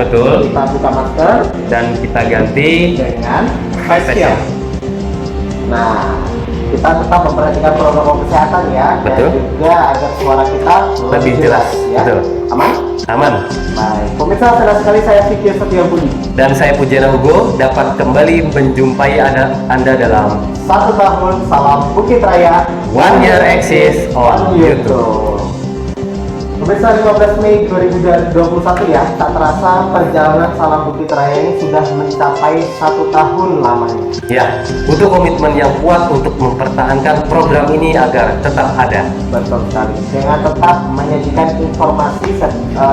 Betul. Kita buka masker Dan kita ganti dengan face shield. Nah, kita tetap memperhatikan protokol kesehatan ya. Betul. Dan juga agar suara kita lebih jelas. ya. Betul. Aman? Aman. Baik. Pemirsa, senang sekali saya Vicky Setiabudi. Dan saya Pujana Hugo dapat kembali menjumpai Anda dalam 1 tahun Salam Bukit Raya One Year Exist on YouTube. Pemirsa, 15 Mei 2021 ya, tak terasa perjalanan Salam Bukit Raya ini sudah mencapai 1 tahun lamanya. Ya, butuh komitmen yang kuat untuk mempertahankan program ini agar tetap ada. Betul sekali. Dengan tetap menyajikan informasi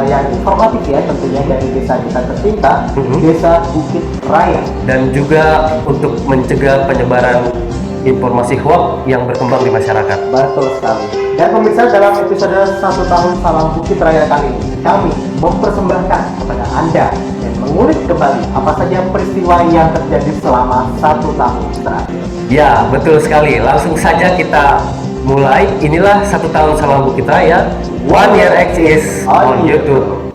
yang informatif ya, tentunya dari desa kita tercinta, Desa Bukit Raya. Dan juga untuk mencegah penyebaran informasi hoax yang berkembang di masyarakat. Betul sekali. Dan pemirsa, dalam episode 1 tahun Salam Bukit Raya kali ini, kami mempersembahkan kepada Anda dan mengulik kembali apa saja peristiwa yang terjadi selama 1 tahun terakhir. Ya, betul sekali. Langsung saja kita mulai. Inilah 1 tahun Salam Bukit Raya One Year Exist on YouTube.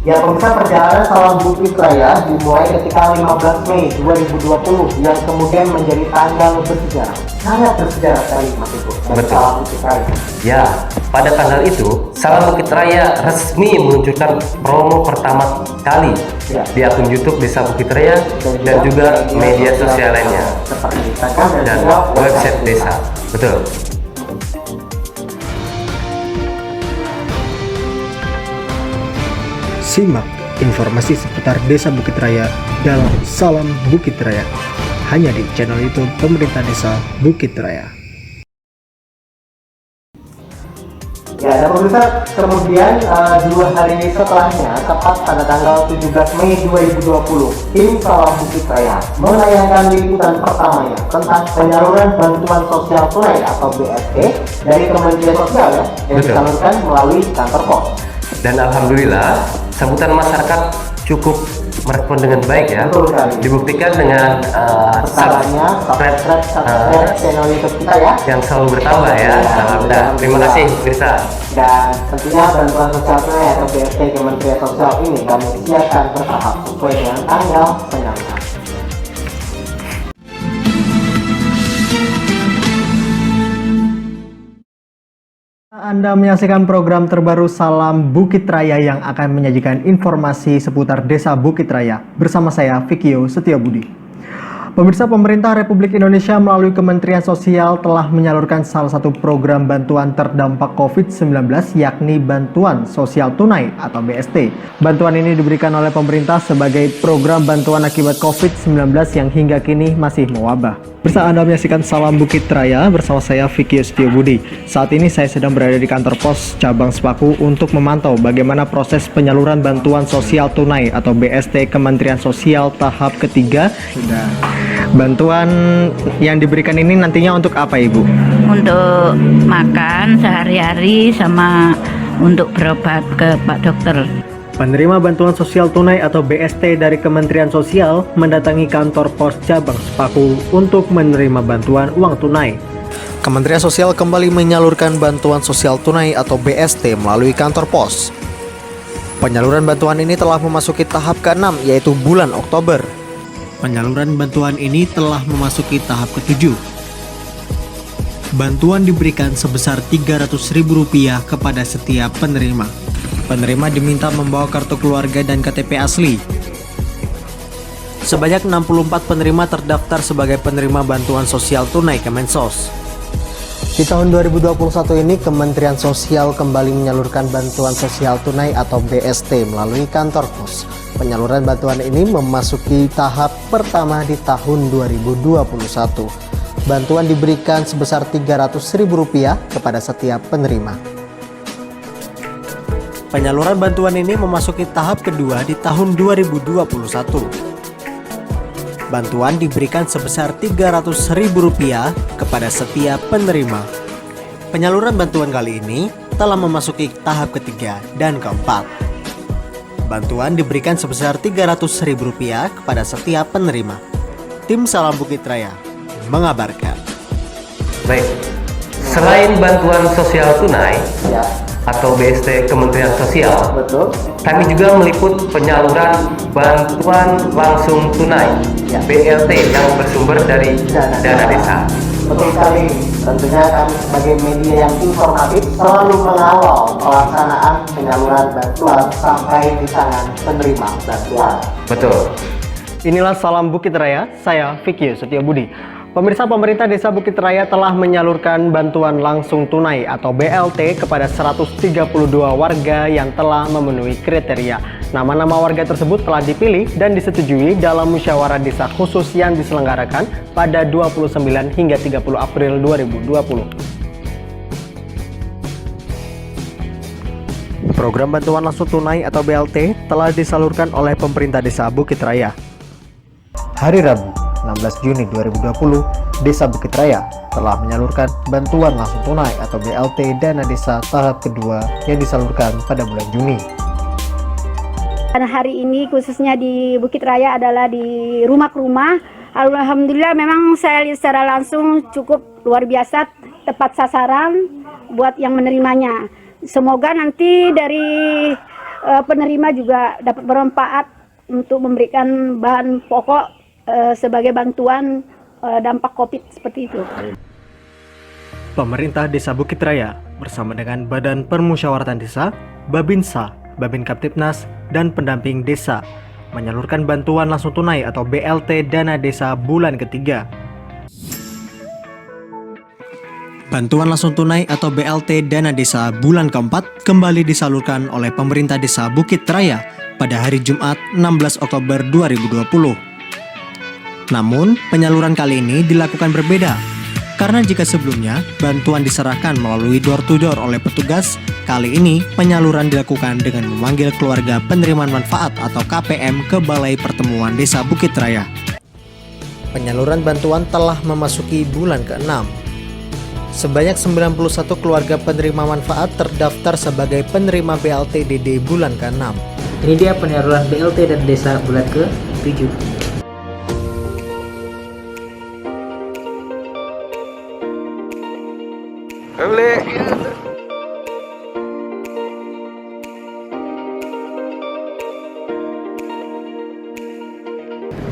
Ya pemirsa, perjalanan Salam Bukit Raya dimulai ketika 15 Mei 2020 yang kemudian menjadi tanggal bersejarah. Sangat bersejarah sekali Mas Ibu. Betul. Salam Bukit Raya. Ya, pada tanggal itu Salam Bukit Raya resmi meluncurkan promo pertama kali di akun YouTube Desa Bukit Raya dan juga media sosial lainnya seperti Instagram dan juga website desa. Betul. Simak informasi seputar Desa Bukit Raya dalam Salam Bukit Raya, hanya di channel YouTube Pemerintah Desa Bukit Raya. Ya, dan pemirsa, kemudian 2 hari setelahnya, tepat pada tanggal 17 Mei 2020, tim Salam Bukit Raya menayangkan liputan pertamanya tentang penyaluran bantuan sosial tunai atau BST dari Kementerian Sosial ya, yang disalurkan melalui kantor pos. Dan alhamdulillah sambutan masyarakat cukup merespon dengan baik ya. Betul sekali. Dibuktikan dengan subscribe channel YouTube kita ya, yang selalu bertambah ya. Alhamdulillah. Terima kasih Mirsa. Dan tentunya bantuan sosial tunai atau BST Kementerian Sosial ini kami siapkan bertahap sesuai dengan tanggal penyaluran. Anda menyaksikan program terbaru Salam Bukit Raya yang akan menyajikan informasi seputar Desa Bukit Raya bersama saya Vicky Setiabudi. Pemirsa, pemerintah Republik Indonesia melalui Kementerian Sosial telah menyalurkan salah satu program bantuan terdampak COVID-19 yakni Bantuan Sosial Tunai atau BST. Bantuan ini diberikan oleh pemerintah sebagai program bantuan akibat COVID-19 yang hingga kini masih mewabah. Bersama Anda menyaksikan Salam Bukit Raya bersama saya Vicky Setiabudi. Saat ini saya sedang berada di kantor pos cabang Sepaku untuk memantau bagaimana proses penyaluran bantuan sosial tunai atau BST Kementerian Sosial tahap ketiga. Bantuan yang diberikan ini nantinya untuk apa Ibu? Untuk makan sehari-hari sama untuk berobat ke Pak Dokter. Penerima bantuan sosial tunai atau BST dari Kementerian Sosial mendatangi kantor pos cabang Sepaku untuk menerima bantuan uang tunai. Kementerian Sosial kembali menyalurkan bantuan sosial tunai atau BST melalui kantor pos. Penyaluran bantuan ini telah memasuki tahap ke-6 yaitu bulan Oktober. Penyaluran bantuan ini telah memasuki tahap ke-7. Bantuan diberikan sebesar Rp300.000 kepada setiap penerima. Penerima diminta membawa kartu keluarga dan KTP asli. Sebanyak 64 penerima terdaftar sebagai penerima bantuan sosial tunai Kemensos. Di tahun 2021 ini, Kementerian Sosial kembali menyalurkan bantuan sosial tunai atau BST melalui kantor pos. Penyaluran bantuan ini memasuki tahap pertama di tahun 2021. Bantuan diberikan sebesar Rp300.000 kepada setiap penerima. Penyaluran bantuan ini memasuki tahap kedua di tahun 2021. Bantuan diberikan sebesar Rp300.000 kepada setiap penerima. Penyaluran bantuan kali ini telah memasuki tahap ketiga dan keempat. Bantuan diberikan sebesar Rp300.000 kepada setiap penerima. Tim Salam Bukit Raya mengabarkan. Baik, selain bantuan sosial tunai Ya, atau BST Kementerian Sosial, betul. kami juga meliput penyaluran bantuan langsung tunai Ya. BLT yang bersumber dari dana desa. Betul sekali. Tentunya kami sebagai media yang informatif selalu mengawal pelaksanaan penyaluran bantuan sampai di tangan penerima bantuan. Betul. Inilah Salam Bukit Raya, saya Fikio Setiabudi. Pemirsa, pemerintah Desa Bukit Raya telah menyalurkan bantuan langsung tunai atau BLT kepada 132 warga yang telah memenuhi kriteria. Nama-nama warga tersebut telah dipilih dan disetujui dalam musyawarah desa khusus yang diselenggarakan pada 29 hingga 30 April 2020. Program bantuan langsung tunai atau BLT telah disalurkan oleh pemerintah Desa Bukit Raya. Hari Rabu, 16 Juni 2020, Desa Bukit Raya telah menyalurkan bantuan langsung tunai atau BLT dana desa tahap kedua yang disalurkan pada bulan Juni. Dan hari ini khususnya di Bukit Raya adalah di rumah ke rumah. Alhamdulillah memang saya lihat secara langsung cukup luar biasa, tepat sasaran buat yang menerimanya. Semoga nanti dari penerima juga dapat bermanfaat untuk memberikan bahan pokok sebagai bantuan dampak COVID seperti itu. Pemerintah Desa Bukit Raya bersama dengan Badan Permusyawaratan Desa, Babinsa, Babin Kaptipnas, dan pendamping desa menyalurkan bantuan langsung tunai atau BLT dana desa bulan ketiga. Bantuan langsung tunai atau BLT dana desa bulan keempat kembali disalurkan oleh pemerintah Desa Bukit Raya pada hari Jumat 16 Oktober 2020. Namun, penyaluran kali ini dilakukan berbeda, karena jika sebelumnya bantuan diserahkan melalui door-to-door oleh petugas, kali ini penyaluran dilakukan dengan memanggil keluarga penerimaan manfaat atau KPM ke Balai Pertemuan Desa Bukit Raya. Penyaluran bantuan telah memasuki bulan ke-6. Sebanyak 91 keluarga penerima manfaat terdaftar sebagai penerima BLT DD bulan ke-6. Ini dia penyaluran BLT dan desa bulan ke-7.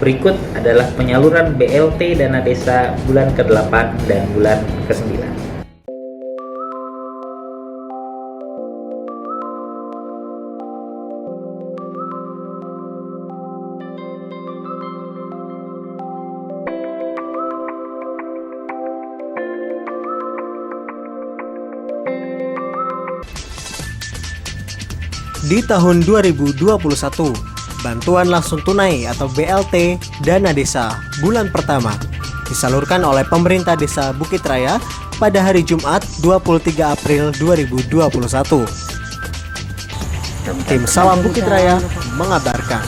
Berikut adalah penyaluran BLT dana desa bulan ke-8 dan bulan ke-9. Di tahun 2021, bantuan langsung tunai atau BLT dana desa bulan pertama disalurkan oleh pemerintah Desa Bukit Raya pada hari Jumat 23 April 2021. Tim Salam Bukit Raya mengabarkan.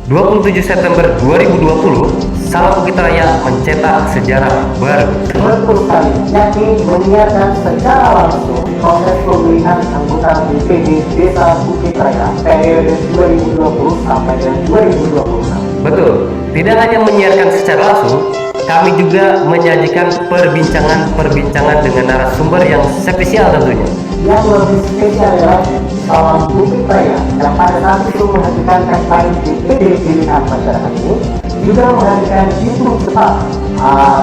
27 September 2020, Salam Bukit Raya mencetak sejarah baru. Betul sekali, yakni menyiarkan secara langsung proses pemilihan anggota BPD Desa Bukit Raya periode 2020 sampai dengan 2026. Betul, tidak hanya menyiarkan secara langsung, kami juga menyajikan perbincangan dengan narasumber yang spesial tentunya. Yang lebih spesial adalah Salam Bukit Raya yang pada saat itu menghadirkan tagline BPD pilihan masyarakat ini juga menghadirkan hitung cepat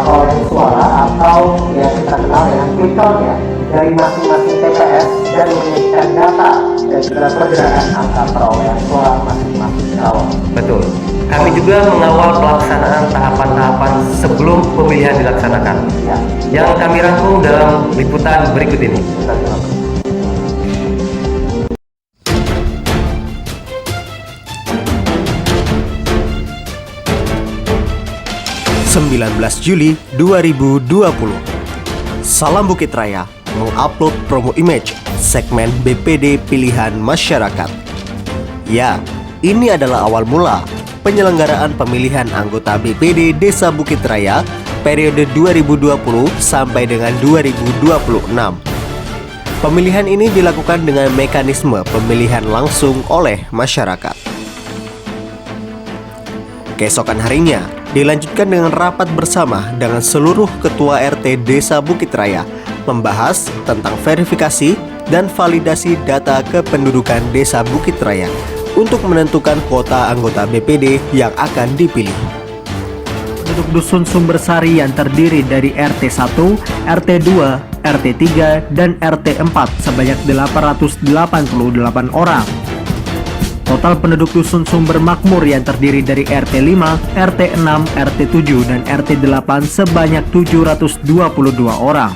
perolehan suara atau yang kita kenal dengan quick count ya dari masing-masing TPS dan menyajikan data dan juga pergerakan angka perolehan suara masing-masing calon. Betul, kami juga mengawal pelaksanaan tahapan-tahapan sebelum pemilihan dilaksanakan, Ya, yang kami rangkum dalam liputan berikut ini. kita simak. 19 Juli 2020, Salam Bukit Raya mengupload promo image segmen BPD Pilihan Masyarakat. Ya, ini adalah awal mula penyelenggaraan pemilihan anggota BPD Desa Bukit Raya periode 2020 sampai dengan 2026. Pemilihan ini dilakukan dengan mekanisme pemilihan langsung oleh masyarakat. Keesokan harinya, dilanjutkan dengan rapat bersama dengan seluruh ketua RT Desa Bukit Raya membahas tentang verifikasi dan validasi data kependudukan Desa Bukit Raya untuk menentukan kuota anggota BPD yang akan dipilih. Penduduk Dusun Sumbersari yang terdiri dari RT 1, RT 2, RT 3, dan RT 4 sebanyak 888 orang. Total penduduk Dusun Sumber Makmur yang terdiri dari RT 5, RT 6, RT 7, dan RT 8 sebanyak 722 orang.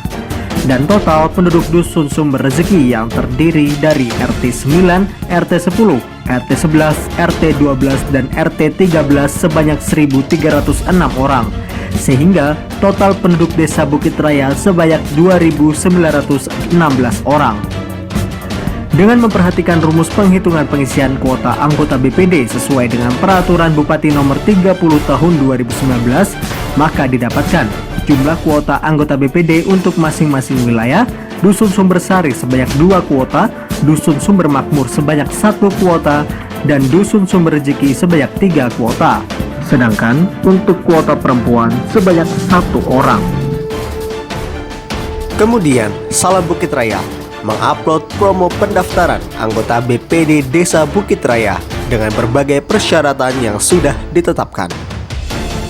Dan total penduduk Dusun Sumber Rezeki yang terdiri dari RT 9, RT 10, RT 11, RT 12, dan RT 13 sebanyak 1.306 orang. Sehingga total penduduk Desa Bukit Raya sebanyak 2.916 orang. Dengan memperhatikan rumus penghitungan pengisian kuota anggota BPD sesuai dengan Peraturan Bupati Nomor 30 Tahun 2019, maka didapatkan jumlah kuota anggota BPD untuk masing-masing wilayah. Dusun Sumbersari sebanyak 2 kuota, Dusun Sumber Makmur sebanyak 1 kuota, dan Dusun Sumber Rezeki sebanyak 3 kuota. Sedangkan untuk kuota perempuan sebanyak 1 orang. Kemudian, Salam Bukit Raya mengupload promo pendaftaran anggota BPD Desa Bukit Raya dengan berbagai persyaratan yang sudah ditetapkan.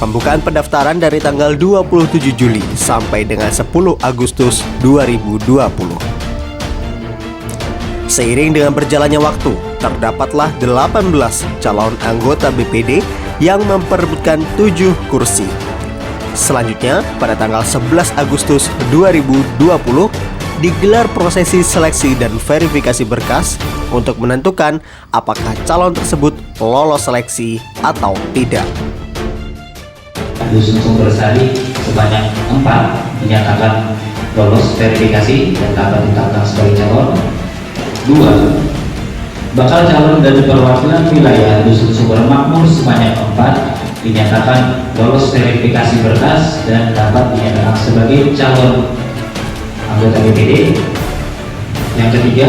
Pembukaan pendaftaran dari tanggal 27 Juli sampai dengan 10 Agustus 2020. Seiring dengan berjalannya waktu, terdapatlah 18 calon anggota BPD yang memperebutkan 7 kursi. Selanjutnya, pada tanggal 11 Agustus 2020, digelar prosesi seleksi dan verifikasi berkas untuk menentukan apakah calon tersebut lolos seleksi atau tidak. Dusun Sumbersari sebanyak 4 dinyatakan lolos verifikasi dan dapat ditetapkan sebagai calon. 2. Bakal calon dari perwakilan wilayah Dusun Sumber Makmur sebanyak 4 dinyatakan lolos verifikasi berkas dan dapat dinyatakan sebagai calon anggota BPD. Yang ketiga,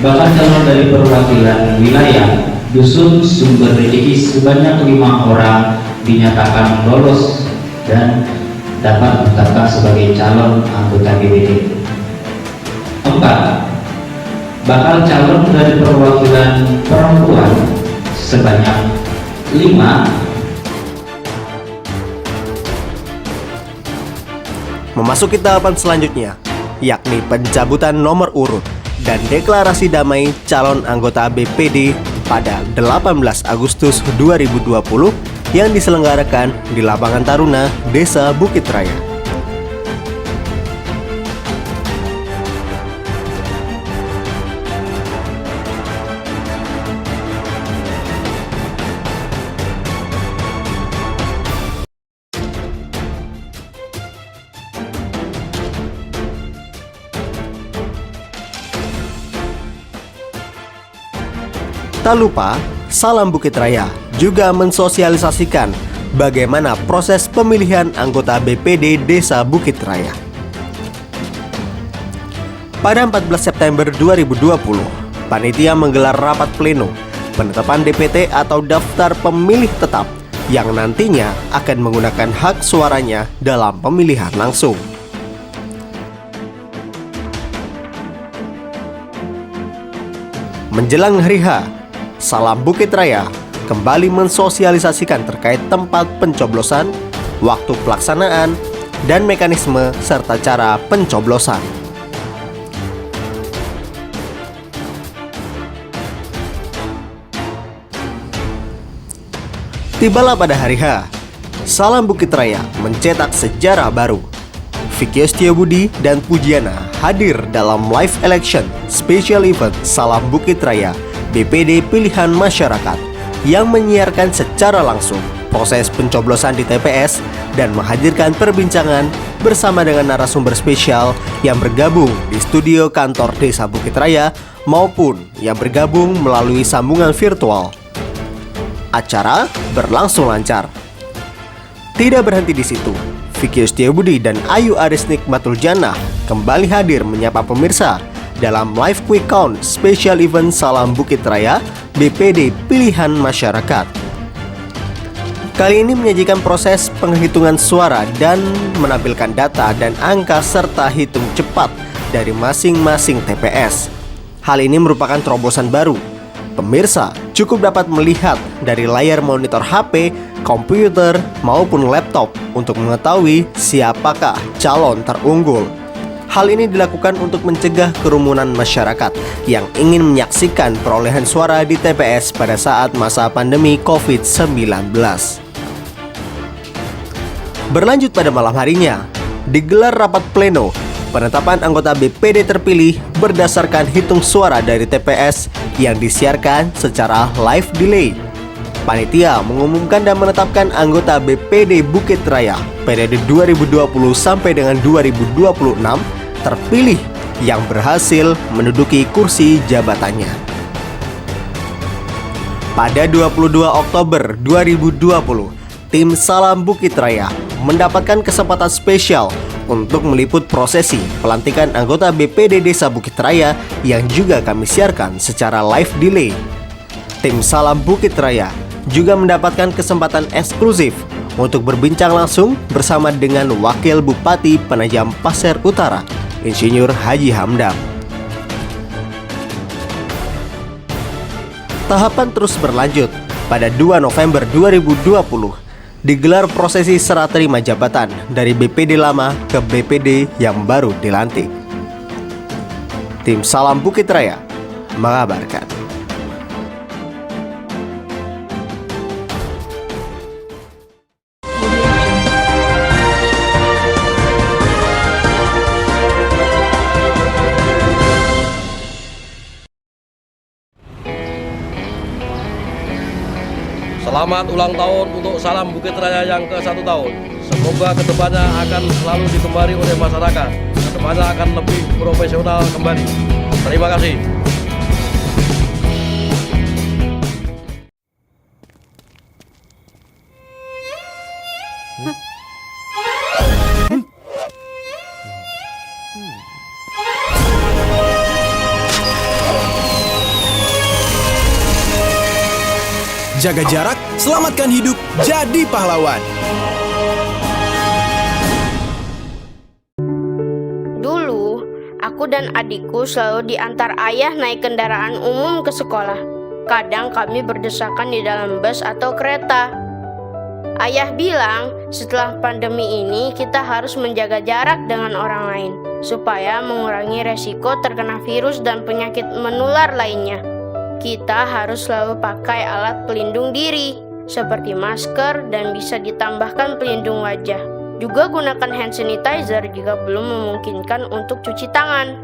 bakal calon dari perwakilan wilayah Dusun Sumber Rezeki sebanyak 5 orang dinyatakan lolos dan dapat ditetapkan sebagai calon anggota BPD. 4. Bakal calon dari perwakilan perempuan sebanyak 5 Memasuki tahapan selanjutnya, yakni pencabutan nomor urut dan deklarasi damai calon anggota BPD pada 18 Agustus 2020 yang diselenggarakan di Lapangan Taruna Desa Bukit Raya. Tak lupa, Salam Bukit Raya juga mensosialisasikan bagaimana proses pemilihan anggota BPD Desa Bukit Raya. Pada 14 September 2020, panitia menggelar rapat pleno penetapan DPT atau daftar pemilih tetap yang nantinya akan menggunakan hak suaranya dalam pemilihan langsung. Menjelang hari H, Salam Bukit Raya kembali mensosialisasikan terkait tempat pencoblosan, waktu pelaksanaan, dan mekanisme serta cara pencoblosan. Tibalah pada hari H, Salam Bukit Raya mencetak sejarah baru. Vicky Setiabudi dan Pujiana hadir dalam live election special event Salam Bukit Raya BPD Pilihan Masyarakat yang menyiarkan secara langsung proses pencoblosan di TPS dan menghadirkan perbincangan bersama dengan narasumber spesial yang bergabung di studio kantor Desa Bukit Raya maupun yang bergabung melalui sambungan virtual. Acara berlangsung lancar. Tidak berhenti di situ, Vicky Setiabudi dan Ayu Aris Nikmatul Jannah kembali hadir menyapa pemirsa dalam live quick count special event Salam Bukit Raya BPD Pilihan Masyarakat. Kali ini menyajikan proses penghitungan suara dan menampilkan data dan angka serta hitung cepat dari masing-masing TPS. Hal ini merupakan terobosan baru. Pemirsa cukup dapat melihat dari layar monitor HP, komputer, maupun laptop untuk mengetahui siapakah calon terunggul. Hal ini dilakukan untuk mencegah kerumunan masyarakat yang ingin menyaksikan perolehan suara di TPS pada saat masa pandemi COVID-19. Berlanjut pada malam harinya, digelar rapat pleno penetapan anggota BPD terpilih berdasarkan hitung suara dari TPS yang disiarkan secara live delay. Panitia mengumumkan dan menetapkan anggota BPD Bukit Raya periode 2020 sampai dengan 2026 terpilih yang berhasil menduduki kursi jabatannya. Pada 22 Oktober 2020, tim Salam Bukit Raya mendapatkan kesempatan spesial untuk meliput prosesi pelantikan anggota BPD Desa Bukit Raya yang juga kami siarkan secara live delay. Tim Salam Bukit Raya juga mendapatkan kesempatan eksklusif untuk berbincang langsung bersama dengan Wakil Bupati Penajam Pasir Utara, Insinyur Haji Hamdam. Tahapan terus berlanjut. Pada 2 November 2020, digelar prosesi serah terima jabatan dari BPD lama ke BPD yang baru dilantik. Tim Salam Bukit Raya mengabarkan. Selamat ulang tahun untuk Salam Bukit Raya yang ke-1 tahun. Semoga kedepannya akan selalu digemari oleh masyarakat. Kedepannya akan lebih profesional kembali. Terima kasih. Jaga jarak, selamatkan hidup, jadi pahlawan. Dulu, aku dan adikku selalu diantar ayah naik kendaraan umum ke sekolah. Kadang kami berdesakan di dalam bus atau kereta. Ayah bilang, setelah pandemi ini kita harus menjaga jarak dengan orang lain, supaya mengurangi resiko terkena virus dan penyakit menular lainnya. Kita harus selalu pakai alat pelindung diri, seperti masker dan bisa ditambahkan pelindung wajah. Juga gunakan hand sanitizer jika belum memungkinkan untuk cuci tangan.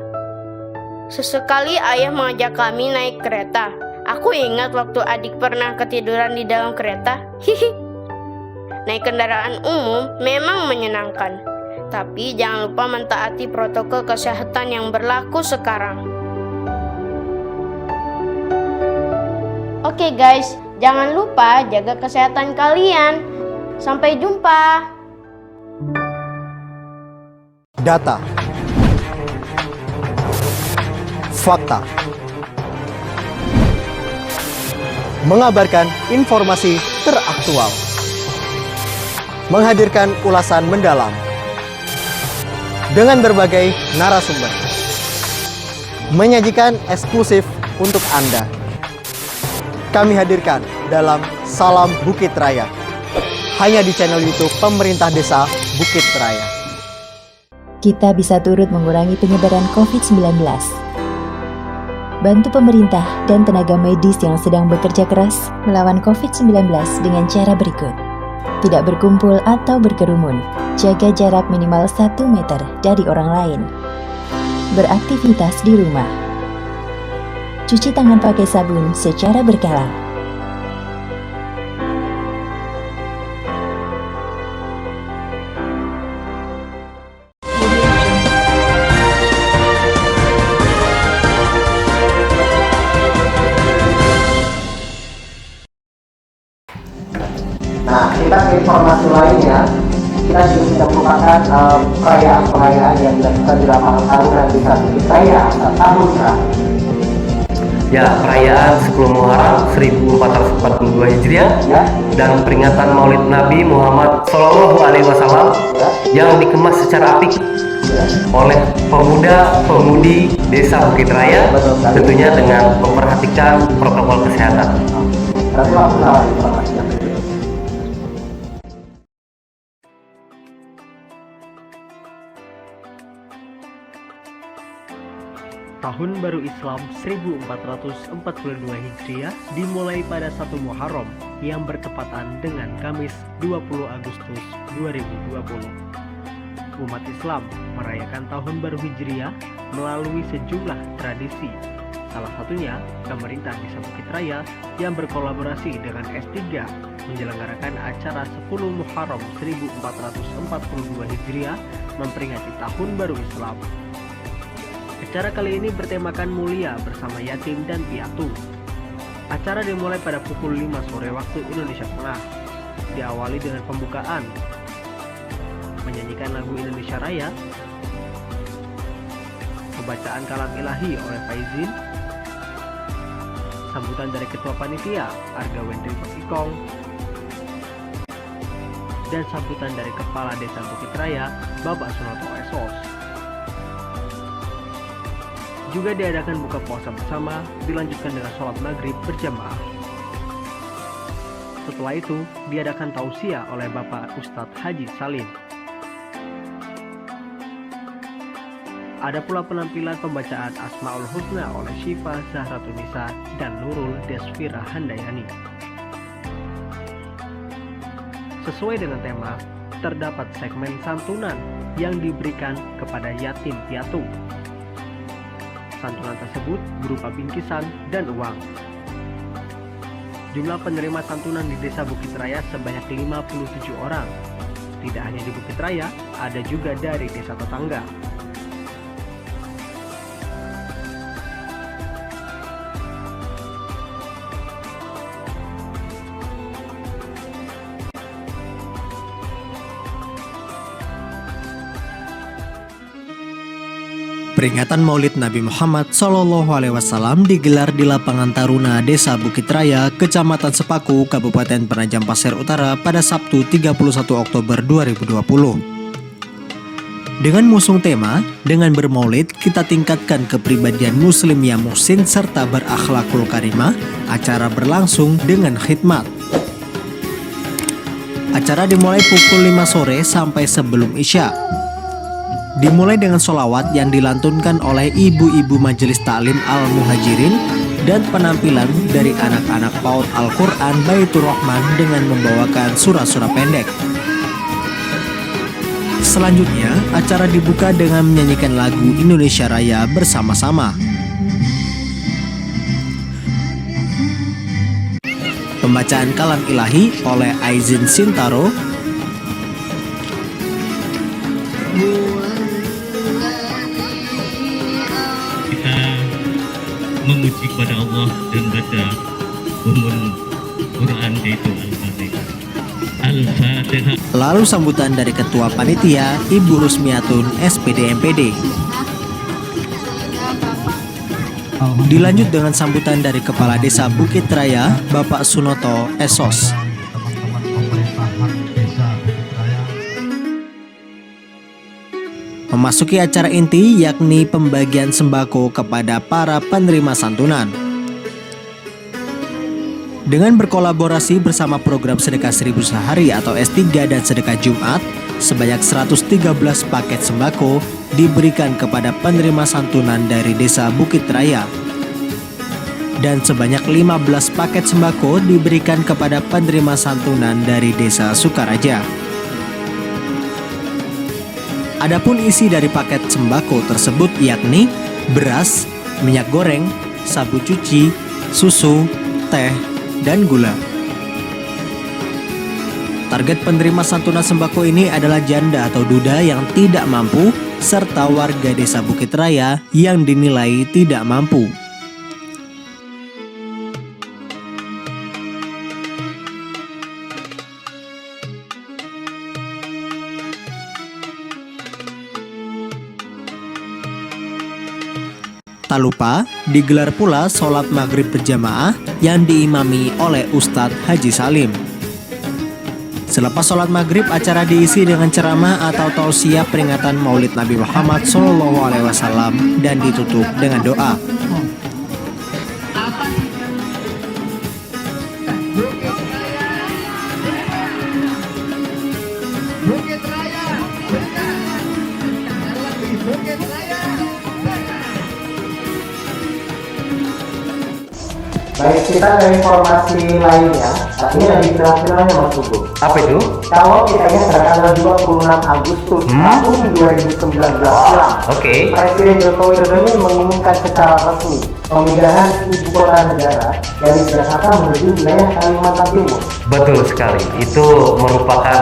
Sesekali ayah mengajak kami naik kereta. Aku ingat waktu adik pernah ketiduran di dalam kereta. Hihi. Naik kendaraan umum memang menyenangkan, tapi jangan lupa mentaati protokol kesehatan yang berlaku sekarang. Oke guys, jangan lupa jaga kesehatan kalian. Sampai jumpa. Data, fakta, mengabarkan informasi teraktual, menghadirkan ulasan mendalam dengan berbagai narasumber, menyajikan eksklusif untuk Anda. Kami hadirkan dalam Salam Bukit Raya, hanya di channel YouTube Pemerintah Desa Bukit Raya. Kita bisa turut mengurangi penyebaran COVID-19. Bantu pemerintah dan tenaga medis yang sedang bekerja keras melawan COVID-19 dengan cara berikut. Tidak berkumpul atau berkerumun, jaga jarak minimal 1 meter dari orang lain. Beraktivitas di rumah. Cuci tangan pakai sabun secara berkala. Nah, kita ke informasi lainnya. Kita juga sudah merupakan perayaan-perayaan yang dilakukan di lapangan tahunan Desa Bukit Raya tahun terakhir. Ya, perayaan 10 Muharram 1442 Hijriah dan peringatan Maulid Nabi Muhammad SAW yang dikemas secara apik oleh pemuda-pemudi Desa Bukit Raya, tentunya dengan memperhatikan protokol kesehatan. Tahun Baru Islam 1442 Hijriah dimulai pada 1 Muharram yang bertepatan dengan Kamis 20 Agustus 2020. Umat Islam merayakan Tahun Baru Hijriah melalui sejumlah tradisi. Salah satunya, pemerintah Desa Bukit Raya yang berkolaborasi dengan S3 menyelenggarakan acara 10 Muharram 1442 Hijriah memperingati Tahun Baru Islam. Acara kali ini bertemakan mulia bersama yatim dan piatu. Acara dimulai pada pukul 5 sore waktu Indonesia Tengah. Diawali dengan pembukaan, menyanyikan lagu Indonesia Raya, pembacaan kalam ilahi oleh Faizin, sambutan dari Ketua Panitia Arga Wendri Pakikong, dan sambutan dari Kepala Desa Bukit Raya Bapak Sunoto Esos. Juga diadakan buka puasa bersama, dilanjutkan dengan sholat maghrib berjamaah. Setelah itu, diadakan tausiah oleh Bapak Ustadz Haji Salim. Ada pula penampilan pembacaan Asmaul Husna oleh Syifa Zahratunisa dan Nurul Desvira Handayani. Sesuai dengan tema, terdapat segmen santunan yang diberikan kepada yatim piatu. Santunan tersebut berupa bingkisan dan uang. Jumlah penerima santunan di Desa Bukit Raya sebanyak 57 orang. Tidak hanya di Bukit Raya, ada juga dari desa tetangga. Peringatan Maulid Nabi Muhammad SAW digelar di Lapangan Taruna Desa Bukit Raya, Kecamatan Sepaku, Kabupaten Penajam Pasir Utara pada Sabtu 31 Oktober 2020. Dengan mengusung tema, dengan bermaulid kita tingkatkan kepribadian muslim yang muhsin serta berakhlakul karimah, acara berlangsung dengan khidmat. Acara dimulai pukul 5 sore sampai sebelum Isya. Dimulai dengan sholawat yang dilantunkan oleh ibu-ibu Majelis Ta'lim Al-Muhajirin dan penampilan dari anak-anak PAUD Al-Quran Baitur Rahman dengan membawakan surah-surah pendek. Selanjutnya, acara dibuka dengan menyanyikan lagu Indonesia Raya bersama-sama. Pembacaan kalam ilahi oleh Aizin Sintaro, memuji kepada Allah dan baca Quran yaitu Al-Fatihah. Lalu sambutan dari Ketua Panitia Ibu Rusmiatun SPD MPD. Dilanjut dengan sambutan dari Kepala Desa Bukit Raya Bapak Sunoto Esos. Memasuki acara inti yakni pembagian sembako kepada para penerima santunan. Dengan berkolaborasi bersama program Sedekah 1000 Sehari atau S3 dan Sedekah Jumat, sebanyak 113 paket sembako diberikan kepada penerima santunan dari Desa Bukit Raya. Dan sebanyak 15 paket sembako diberikan kepada penerima santunan dari Desa Sukaraja. Adapun isi dari paket sembako tersebut yakni beras, minyak goreng, sabun cuci, susu, teh, dan gula. Target penerima santunan sembako ini adalah janda atau duda yang tidak mampu serta warga Desa Bukit Raya yang dinilai tidak mampu. Tak lupa, digelar pula sholat maghrib berjamaah yang diimami oleh Ustadz Haji Salim. Selepas sholat maghrib, acara diisi dengan ceramah atau tausiah peringatan Maulid Nabi Muhammad SAW dan ditutup dengan doa. Baik, kita ke informasi lainnya. Ini lagi viral-viralnya Mas Hugo. Apa itu? Kalau kita ingat pada tanggal 26 Agustus tahun 2019 silam, Presiden Joko Widodo ini mengumumkan secara resmi pemindahan ibu kota negara dari Jakarta menuju wilayah Kalimantan Timur. Betul sekali, itu merupakan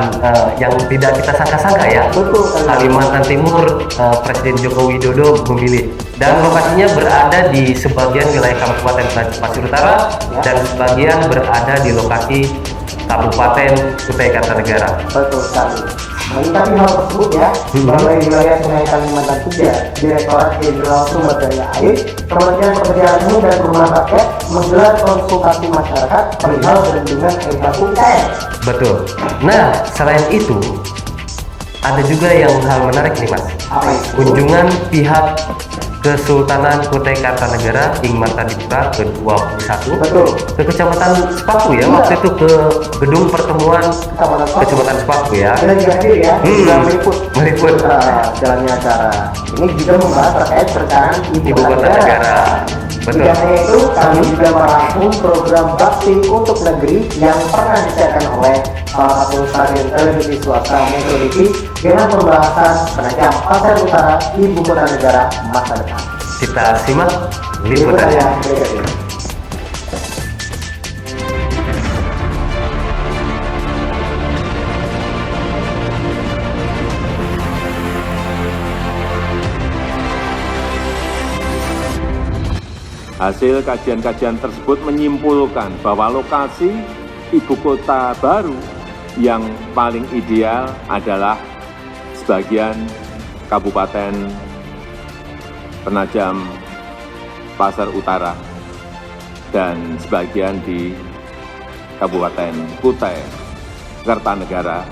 yang tidak kita sangka-sangka ya. Betul. Kalimantan Timur, Presiden Joko Widodo memilih, dan lokasinya berada di sebagian wilayah Kabupaten Pasir Utara dan sebagian berada di lokasi Kabupaten Kutai Kartanegara. Betul sekali. Menanggapi hal tersebut ya, Balai Wilayah Sungai Kalimantan 3, Direktorat Jenderal Sumber Daya Air, Kementerian Pekerjaan Umum dan Perumahan Rakyat menggelar konsultasi masyarakat perihal bendungan air baku KM. Betul. Nah, selain itu ada juga yang hal menarik nih Mas. Apa itu? Kunjungan pihak Kesultanan Kutai Kartanegara Ing Martadipura ke-21 ke Kecamatan Sepaku ya, waktu itu ke gedung pertemuan Kecamatan Sepaku ya. Dan juga hadir ya, juga meliput jalannya acara. Ini juga membahas terkait perencanaan ibu kota negara. Betul. Tidak hanya itu, kami juga merangkum program bakti untuk negeri yang pernah disiarkan oleh salah satu stasiun televisi swasta Metro TV dengan pembahasan penajam pasar utara ibu kota negara masa depan. Kita simak liputannya. Hasil kajian-kajian tersebut menyimpulkan bahwa lokasi ibu kota baru yang paling ideal adalah sebagian Kabupaten Penajam Pasar Utara dan sebagian di Kabupaten Kutai Kartanegara.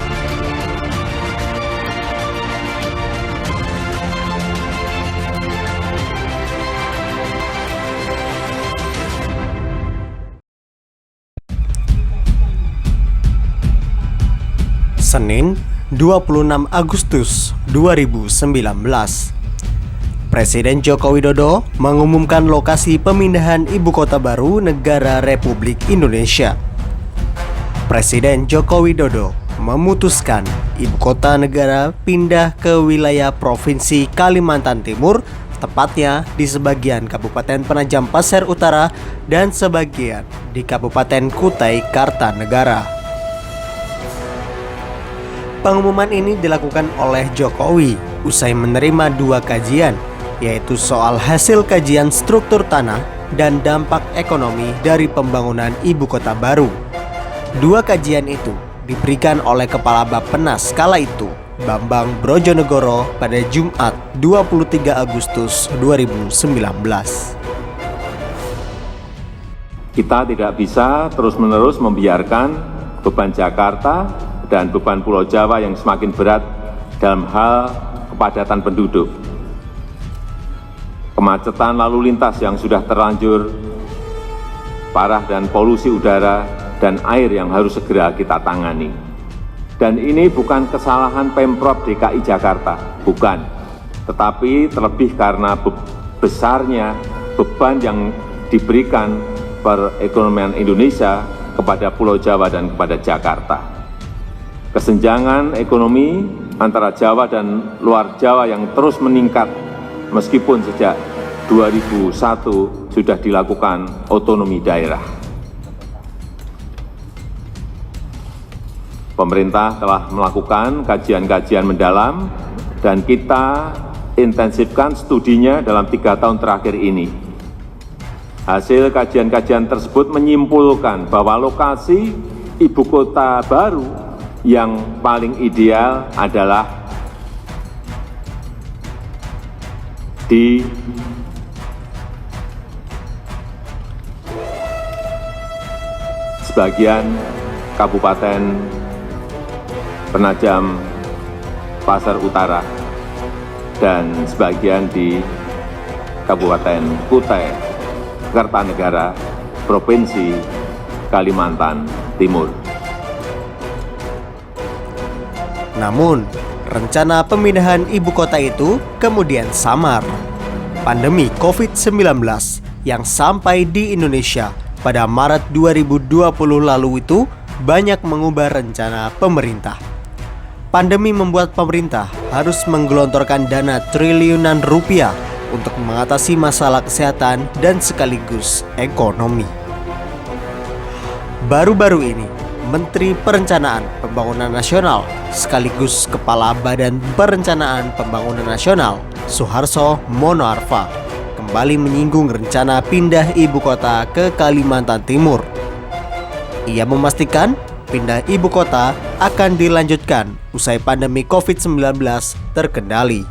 Senin, 26 Agustus 2019. Presiden Joko Widodo mengumumkan lokasi pemindahan ibu kota baru negara Republik Indonesia. Presiden Joko Widodo memutuskan ibu kota negara pindah ke wilayah Provinsi Kalimantan Timur, tepatnya di sebagian Kabupaten Penajam Pasir Utara dan sebagian di Kabupaten Kutai Kartanegara. Pengumuman ini dilakukan oleh Jokowi usai menerima dua kajian, yaitu soal hasil kajian struktur tanah dan dampak ekonomi dari pembangunan ibu kota baru. Dua kajian itu diberikan oleh Kepala Bappenas kala itu, Bambang Brojonegoro, pada Jumat 23 Agustus 2019. Kita tidak bisa terus-menerus membiarkan beban Jakarta dan beban Pulau Jawa yang semakin berat dalam hal kepadatan penduduk. Kemacetan lalu lintas yang sudah terlanjur parah dan polusi udara dan air yang harus segera kita tangani. Dan ini bukan kesalahan Pemprov DKI Jakarta, bukan. Tetapi terlebih karena besarnya beban yang diberikan perekonomian Indonesia kepada Pulau Jawa dan kepada Jakarta. Kesenjangan ekonomi antara Jawa dan luar Jawa yang terus meningkat meskipun sejak 2001 sudah dilakukan otonomi daerah. Pemerintah telah melakukan kajian-kajian mendalam dan kita intensifkan studinya dalam 3 tahun terakhir ini. Hasil kajian-kajian tersebut menyimpulkan bahwa lokasi ibu kota baru yang paling ideal adalah di sebagian Kabupaten Penajam Pasar Utara, dan sebagian di Kabupaten Kutai Kartanegara, Provinsi Kalimantan Timur. Namun, rencana pemindahan ibu kota itu kemudian samar. Pandemi COVID-19 yang sampai di Indonesia pada Maret 2020 lalu itu banyak mengubah rencana pemerintah. Pandemi membuat pemerintah harus menggelontorkan dana triliunan rupiah untuk mengatasi masalah kesehatan dan sekaligus ekonomi. Baru-baru ini, Menteri Perencanaan Pembangunan Nasional sekaligus Kepala Badan Perencanaan Pembangunan Nasional, Suharso Monoarfa, kembali menyinggung rencana pindah ibu kota ke Kalimantan Timur. Ia memastikan pindah ibu kota akan dilanjutkan usai pandemi COVID-19 terkendali.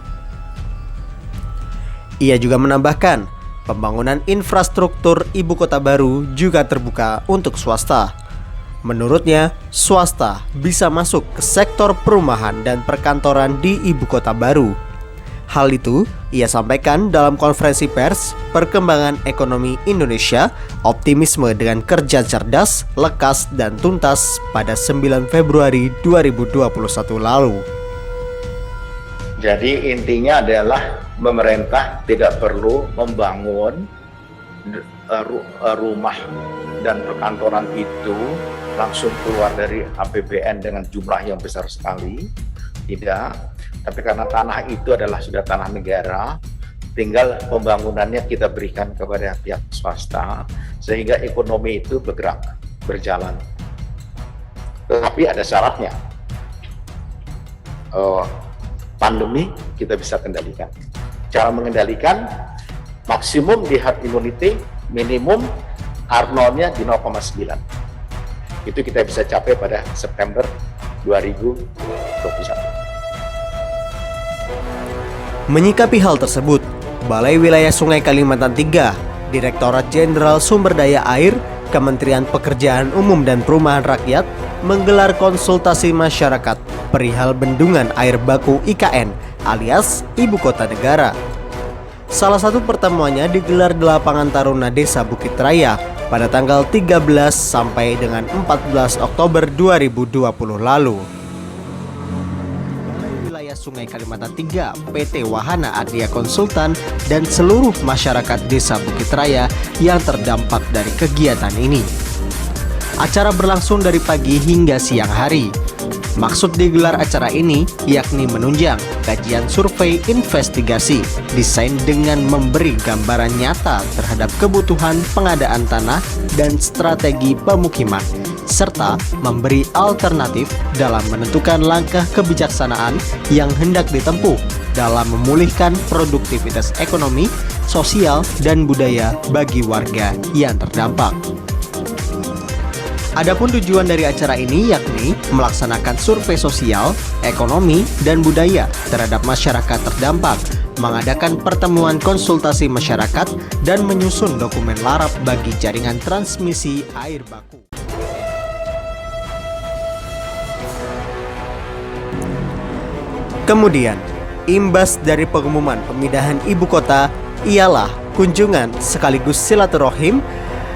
Ia juga menambahkan, pembangunan infrastruktur ibu kota baru juga terbuka untuk swasta. Menurutnya, swasta bisa masuk ke sektor perumahan dan perkantoran di ibu kota baru. Hal itu ia sampaikan dalam konferensi pers Perkembangan Ekonomi Indonesia, Optimisme dengan Kerja Cerdas, Lekas, dan Tuntas pada 9 Februari 2021 lalu. Jadi intinya adalah pemerintah tidak perlu membangun rumah dan perkantoran itu langsung keluar dari APBN dengan jumlah yang besar sekali, tidak. Tapi karena tanah itu adalah sudah tanah negara, tinggal pembangunannya kita berikan kepada pihak swasta sehingga ekonomi itu bergerak, berjalan. Tetapi ada syaratnya. Pandemi kita bisa kendalikan. Cara mengendalikan, maksimum di herd immunity, minimum R0-nya di 0,9. Itu kita bisa capai pada September 2021. Menyikapi hal tersebut, Balai Wilayah Sungai Kalimantan III, Direktorat Jenderal Sumber Daya Air, Kementerian Pekerjaan Umum dan Perumahan Rakyat menggelar konsultasi masyarakat perihal bendungan air baku IKN alias Ibu Kota Negara. Salah satu pertemuannya digelar di lapangan Taruna Desa Bukit Raya pada tanggal 13 sampai dengan 14 Oktober 2020 lalu. Sungai Kalimantan III, PT Wahana Adria Konsultan, dan seluruh masyarakat Desa Bukit Raya yang terdampak dari kegiatan ini. Acara berlangsung dari pagi hingga siang hari. Maksud digelar acara ini yakni menunjang kajian survei investigasi, desain dengan memberi gambaran nyata terhadap kebutuhan pengadaan tanah dan strategi pemukiman, serta memberi alternatif dalam menentukan langkah kebijaksanaan yang hendak ditempuh dalam memulihkan produktivitas ekonomi, sosial, dan budaya bagi warga yang terdampak. Adapun tujuan dari acara ini yakni melaksanakan survei sosial, ekonomi, dan budaya terhadap masyarakat terdampak, mengadakan pertemuan konsultasi masyarakat, dan menyusun dokumen larap bagi jaringan transmisi air baku. Kemudian, imbas dari pengumuman pemindahan ibu kota ialah kunjungan sekaligus silaturahim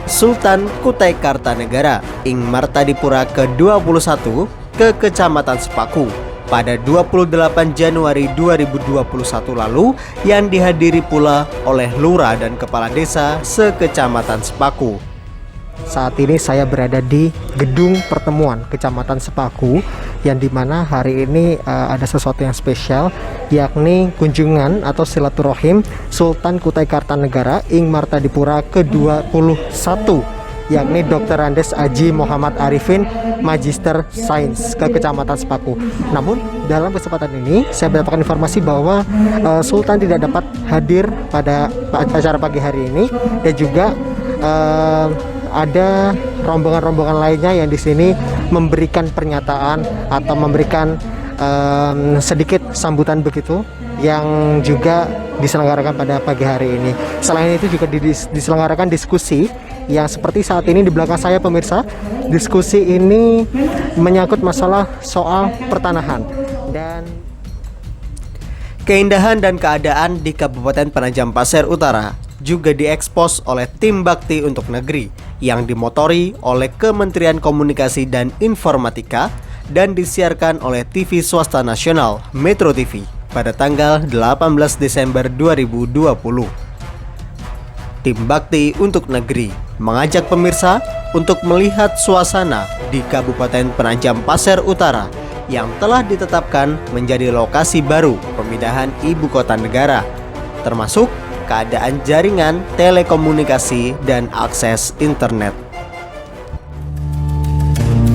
Sultan Kutai Kartanegara Ing Martadipura ke-21 ke Kecamatan Sepaku pada 28 Januari 2021 lalu yang dihadiri pula oleh Lurah dan Kepala Desa se-Kecamatan Sepaku. Saat ini saya berada di gedung pertemuan Kecamatan Sepaku yang dimana hari ini ada sesuatu yang spesial, yakni kunjungan atau silaturahim Sultan Kutai Kartanegara Ing Martadipura ke-21, yakni Dr. Andes Haji Muhammad Arifin, Magister Sains ke Kecamatan Sepaku. Namun dalam kesempatan ini saya mendapatkan informasi bahwa Sultan tidak dapat hadir pada acara pagi hari ini, dan juga ada rombongan-rombongan lainnya yang di sini memberikan pernyataan atau memberikan sedikit sambutan begitu yang juga diselenggarakan pada pagi hari ini. Selain itu juga diselenggarakan diskusi yang seperti saat ini di belakang saya pemirsa. Diskusi ini menyangkut masalah soal pertanahan dan keindahan dan keadaan di Kabupaten Penajam Pasir Utara juga diekspos oleh Tim Bakti untuk Negeri yang dimotori oleh Kementerian Komunikasi dan Informatika dan disiarkan oleh TV swasta nasional Metro TV pada tanggal 18 Desember 2020. Tim Bakti untuk Negeri mengajak pemirsa untuk melihat suasana di Kabupaten Penajam Pasir Utara yang telah ditetapkan menjadi lokasi baru pemindahan ibu kota negara, termasuk keadaan jaringan telekomunikasi dan akses internet.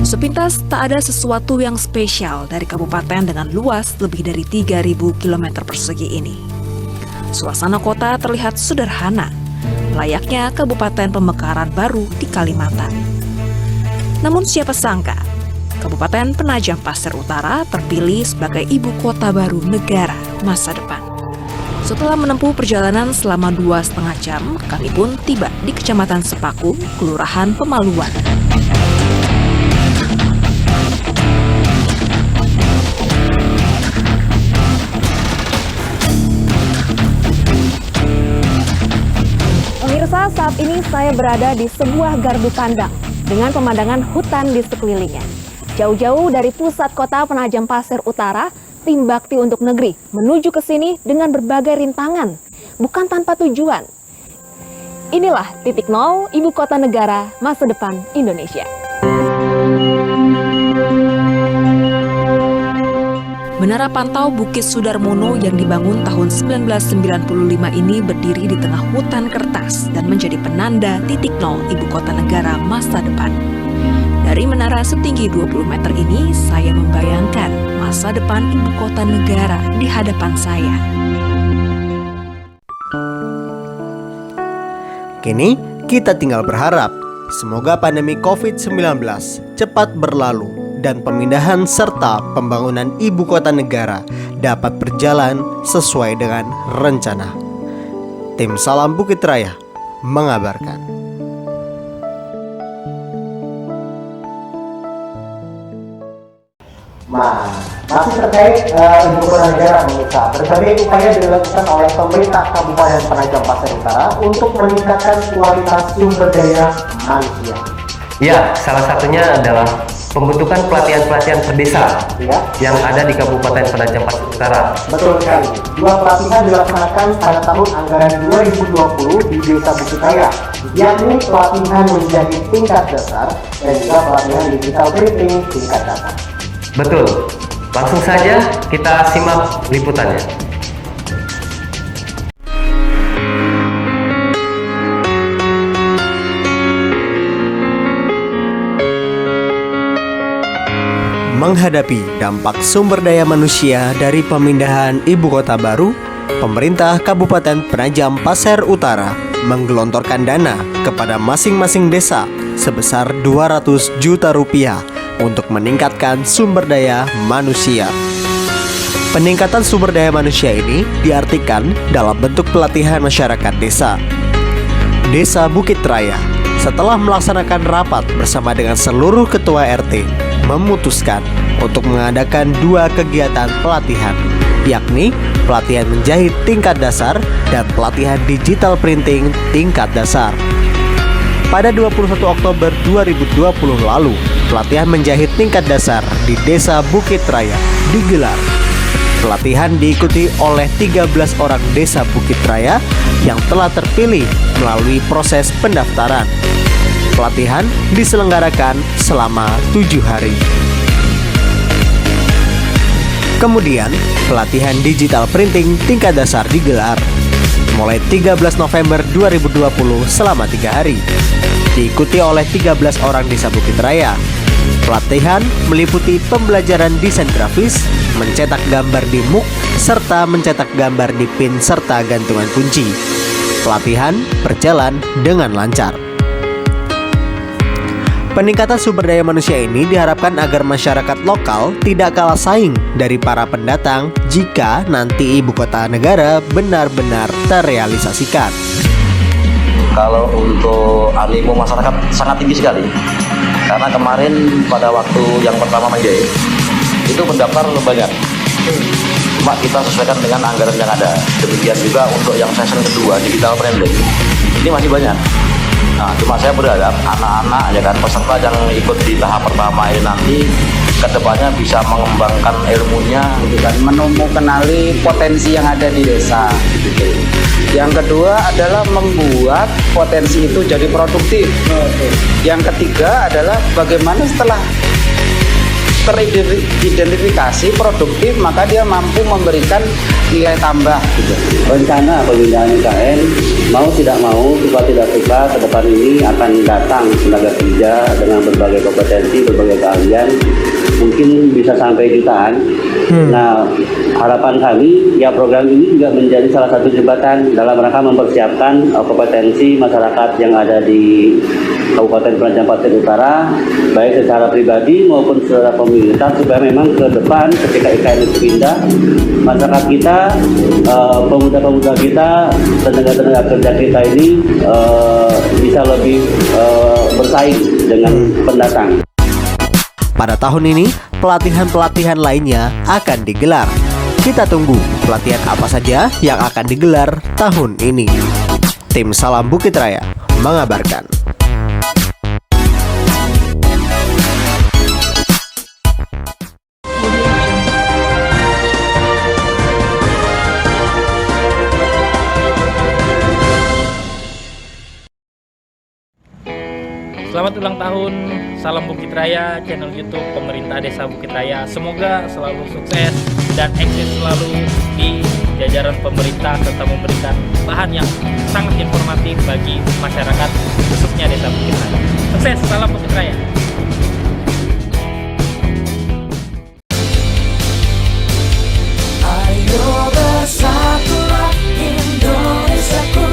Sepintas tak ada sesuatu yang spesial dari kabupaten dengan luas lebih dari 3.000 km persegi ini. Suasana kota terlihat sederhana, layaknya Kabupaten Pemekaran baru di Kalimantan. Namun siapa sangka, Kabupaten Penajam Pasir Utara terpilih sebagai ibu kota baru negara masa depan. Setelah menempuh perjalanan selama 2,5 jam, kami pun tiba di Kecamatan Sepaku, Kelurahan Pemaluan. Pemirsa, saat ini saya berada di sebuah gardu kandang dengan pemandangan hutan di sekelilingnya. Jauh-jauh dari pusat kota Penajam Pasir Utara, Tim Bakti untuk Negeri menuju ke sini dengan berbagai rintangan, bukan tanpa tujuan. Inilah titik nol ibu kota negara masa depan Indonesia. Menara pantau Bukit Sudarmono yang dibangun tahun 1995 ini berdiri di tengah hutan kertas dan menjadi penanda titik nol ibu kota negara masa depan. Dari menara setinggi 20 meter ini, saya membayangkan masa depan ibu kota negara di hadapan saya. Kini kita tinggal berharap semoga pandemi COVID-19 cepat berlalu dan pemindahan serta pembangunan ibu kota negara dapat berjalan sesuai dengan rencana. Tim Salam Bukit Raya mengabarkan. Masih terkait ibu kota negara pemirsa, berbagai upaya dilakukan oleh pemerintah Kabupaten Penajam Pasir Utara untuk meningkatkan kualitas sumber daya manusia. Ya, salah satunya adalah pembentukan pelatihan-pelatihan perdesa yang ada di Kabupaten Penajam Pasir Utara. Betul sekali. 2 pelatihan dilaksanakan pada tahun anggaran 2020 di Desa Bukit Raya, yakni pelatihan menjadi tingkat dasar dan juga pelatihan digital printing tingkat dasar. Betul. Langsung saja kita simak liputannya. Menghadapi dampak sumber daya manusia dari pemindahan ibu kota baru, pemerintah Kabupaten Penajam Pasir Utara menggelontorkan dana kepada masing-masing desa sebesar 200 juta rupiah untuk meningkatkan sumber daya manusia. Peningkatan sumber daya manusia ini diartikan dalam bentuk pelatihan masyarakat desa. Desa Bukit Raya setelah melaksanakan rapat bersama dengan seluruh ketua RT memutuskan untuk mengadakan 2 kegiatan pelatihan, yakni pelatihan menjahit tingkat dasar dan pelatihan digital printing tingkat dasar. Pada 21 Oktober 2020 lalu, pelatihan menjahit tingkat dasar di Desa Bukit Raya digelar. Pelatihan diikuti oleh 13 orang desa Bukit Raya yang telah terpilih melalui proses pendaftaran. Pelatihan diselenggarakan selama 7 hari. Kemudian, pelatihan digital printing tingkat dasar digelar mulai 13 November 2020 selama 3 hari. Diikuti oleh 13 orang desa Bukit Raya. Pelatihan meliputi pembelajaran desain grafis, mencetak gambar di MOOC, serta mencetak gambar di pin serta gantungan kunci. Pelatihan berjalan dengan lancar. Peningkatan sumber daya manusia ini diharapkan agar masyarakat lokal tidak kalah saing dari para pendatang jika nanti ibu kota negara benar-benar terrealisasikan. Kalau untuk animo masyarakat sangat tinggi sekali, karena kemarin pada waktu yang pertama menjahit itu mendaftar banyak, cuma kita sesuaikan dengan anggaran yang ada. Demikian juga untuk yang season kedua digital branding ini masih banyak. Nah, cuma saya berharap anak-anak ya kan peserta yang ikut di tahap pertama ini nanti kedepannya bisa mengembangkan ilmunya, gitu kan, mengenali potensi yang ada di desa. Gitu. Yang kedua adalah membuat potensi itu jadi produktif. Yang ketiga adalah bagaimana setelah teridentifikasi produktif maka dia mampu memberikan nilai tambah. Gitu. Rencana pemindahan IKN mau tidak mau, suka tidak suka ke depan ini akan datang tenaga kerja dengan berbagai kompetensi, berbagai keahlian, mungkin bisa sampai jutaan. Nah, harapan kami ya program ini juga menjadi salah satu jembatan dalam rangka mempersiapkan kompetensi masyarakat yang ada di Kabupaten Penajam Pasir Utara, baik secara pribadi maupun secara pemerintah, supaya memang ke depan ketika IKN itu pindah, masyarakat kita, pemuda-pemuda kita, tenaga-tenaga kerja kita ini bisa lebih bersaing dengan pendatang. Pada tahun ini, pelatihan-pelatihan lainnya akan digelar. Kita tunggu pelatihan apa saja yang akan digelar tahun ini. Tim Salam Bukit Raya mengabarkan. Selamat ulang tahun Salam Bukit Raya, channel YouTube Pemerintah Desa Bukit Raya. Semoga selalu sukses dan eksis selalu di jajaran pemerintah serta memberikan bahan yang sangat informatif bagi masyarakat khususnya Desa Bukit Raya. Sukses, Salam Bukit Raya. Ayo bersatulah Indonesiaku,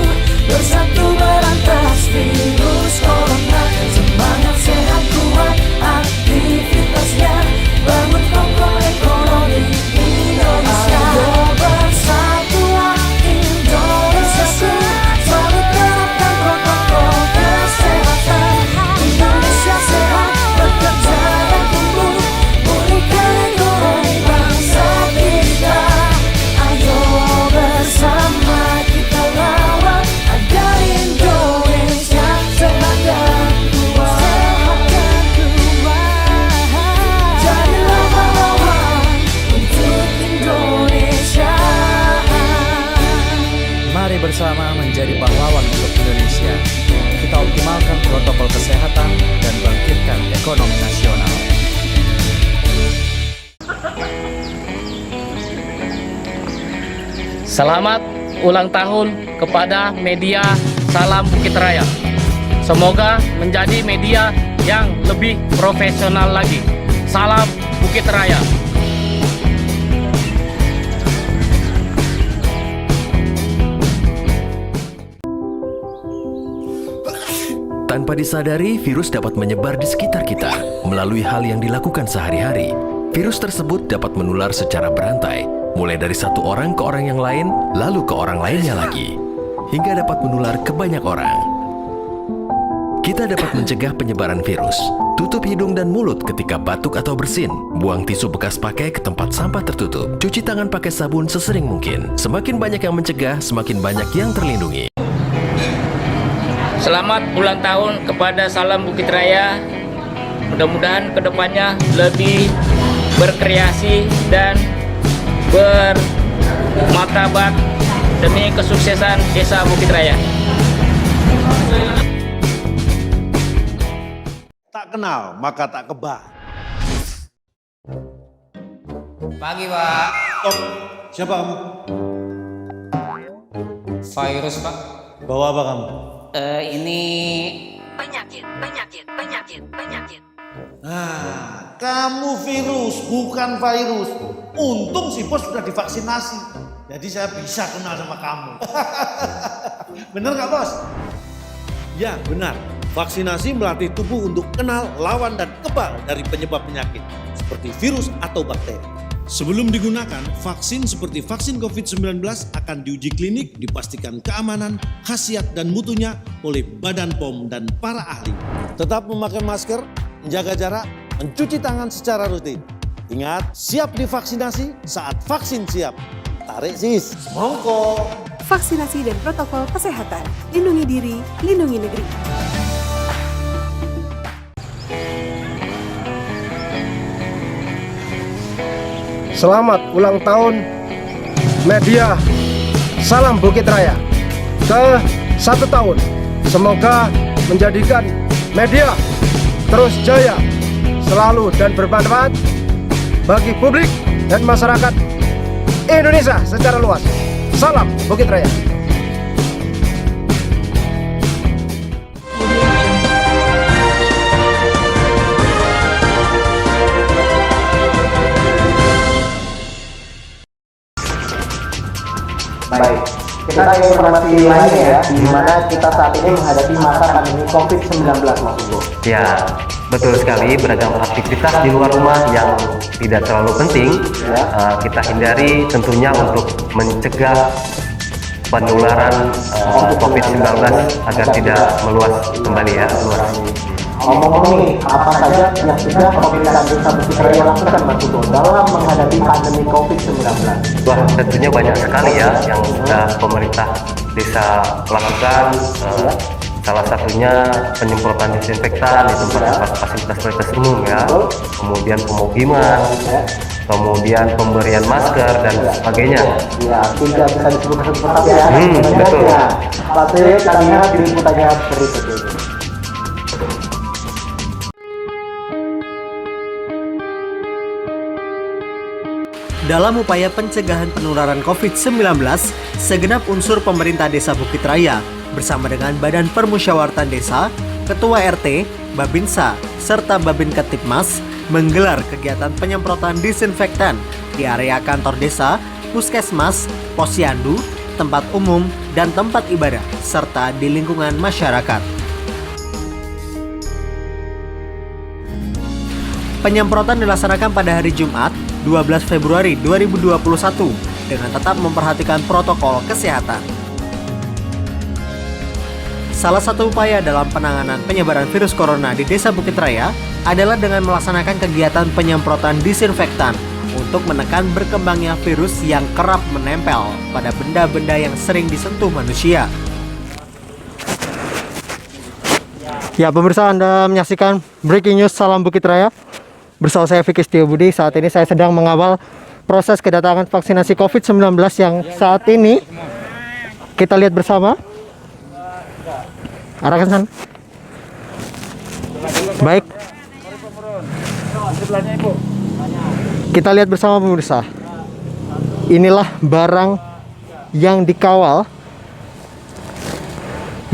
bersatu berantas virus corona. Semangat sehat kuat aktivitasnya, bangun kokoh ekonomi Indonesia. Ayo bersatulah Indonesiaku, selalu terapkan protokol kesehatan. Indonesia sehat, bekerja dan tumbuh, pulihkan ekonomi bangsa kita. Ayo bersama kita lawan agar Indonesia sehat dan kuat. Jadilah pahlawan untuk Indonesia. Mari bersama menjadi pahlawan untuk Indonesia. Kita optimalkan protokol kesehatan dan bangkitkan ekonomi nasional. Selamat ulang tahun kepada media Salam Bukit Raya. Semoga menjadi media yang lebih profesional lagi. Salam Bukit Raya. Tanpa disadari, virus dapat menyebar di sekitar kita melalui hal yang dilakukan sehari-hari. Virus tersebut dapat menular secara berantai, mulai dari satu orang ke orang yang lain, lalu ke orang lainnya lagi, hingga dapat menular ke banyak orang. Kita dapat mencegah penyebaran virus. Tutup hidung dan mulut ketika batuk atau bersin. Buang tisu bekas pakai ke tempat sampah tertutup. Cuci tangan pakai sabun sesering mungkin. Semakin banyak yang mencegah, semakin banyak yang terlindungi. Selamat ulang tahun kepada Salam Bukit Raya. Mudah-mudahan kedepannya lebih berkreasi dan bermartabat demi kesuksesan Desa Bukit Raya. Tak kenal maka tak kebal. Pagi, Pak. Oh, siapa kamu? Virus, Pak. Bawa apa kamu? Ini Penyakit. Nah, kamu virus, bukan virus. Untung si bos sudah divaksinasi. Jadi saya bisa kenal sama kamu. Bener nggak, Bos? Ya, benar. Vaksinasi melatih tubuh untuk kenal, lawan, dan kebal dari penyebab penyakit seperti virus atau bakteri. Sebelum digunakan, vaksin seperti vaksin COVID-19 akan diuji klinik, dipastikan keamanan, khasiat dan mutunya oleh Badan POM dan para ahli. Tetap memakai masker, menjaga jarak, mencuci tangan secara rutin. Ingat, siap divaksinasi saat vaksin siap. Tarik sis, semongko. Vaksinasi dan protokol kesehatan. Lindungi diri, lindungi negeri. Selamat ulang tahun media Salam Bukit Raya ke 1 tahun. Semoga menjadikan media terus jaya selalu dan bermanfaat bagi publik dan masyarakat Indonesia secara luas. Salam Bukit Raya. Baik, kita ke informasi lainnya ya, di mana kita saat ini menghadapi masa pandemi COVID-19, Mas Hugo. Ya, betul sekali. Beragam aktivitas di luar rumah yang tidak terlalu penting kita hindari tentunya untuk mencegah penularan COVID-19 agar tidak meluas kembali ya. Ngomong-ngomong nih, apa saja yang sudah pemerintah Desa Bukit Raya lakukan, Mas Hugo, dalam menghadapi pandemi COVID-19? Wah, tentunya banyak sekali ya yang sudah pemerintah desa lakukan. Salah satunya penyemprotan disinfektan di tempat fasilitas umum ya, kemudian pemukiman, kemudian pemberian masker dan sebagainya. Ya, tidak bisa disebutkan satu-satu ya. Betul. Pasti kami lihat di liputannya berikut ini. Dalam upaya pencegahan penularan COVID-19, segenap unsur pemerintah Desa Bukit Raya bersama dengan Badan Permusyawaratan Desa, Ketua RT, Babinsa, serta Babin Ketipmas menggelar kegiatan penyemprotan disinfektan di area kantor desa, puskesmas, posyandu, tempat umum, dan tempat ibadah, serta di lingkungan masyarakat. Penyemprotan dilaksanakan pada hari Jumat, 12 Februari 2021 dengan tetap memperhatikan protokol kesehatan. Salah satu upaya dalam penanganan penyebaran virus corona di Desa Bukit Raya adalah dengan melaksanakan kegiatan penyemprotan disinfektan untuk menekan berkembangnya virus yang kerap menempel pada benda-benda yang sering disentuh manusia. Ya, pemirsa, Anda menyaksikan Breaking News Salam Bukit Raya. Bersama saya Vicky Setiobudi. Saat ini saya sedang mengawal proses kedatangan vaksinasi COVID-19 yang saat ini kita lihat bersama. Arahkan sana. Baik. Kita lihat bersama pemirsa. Inilah barang yang dikawal,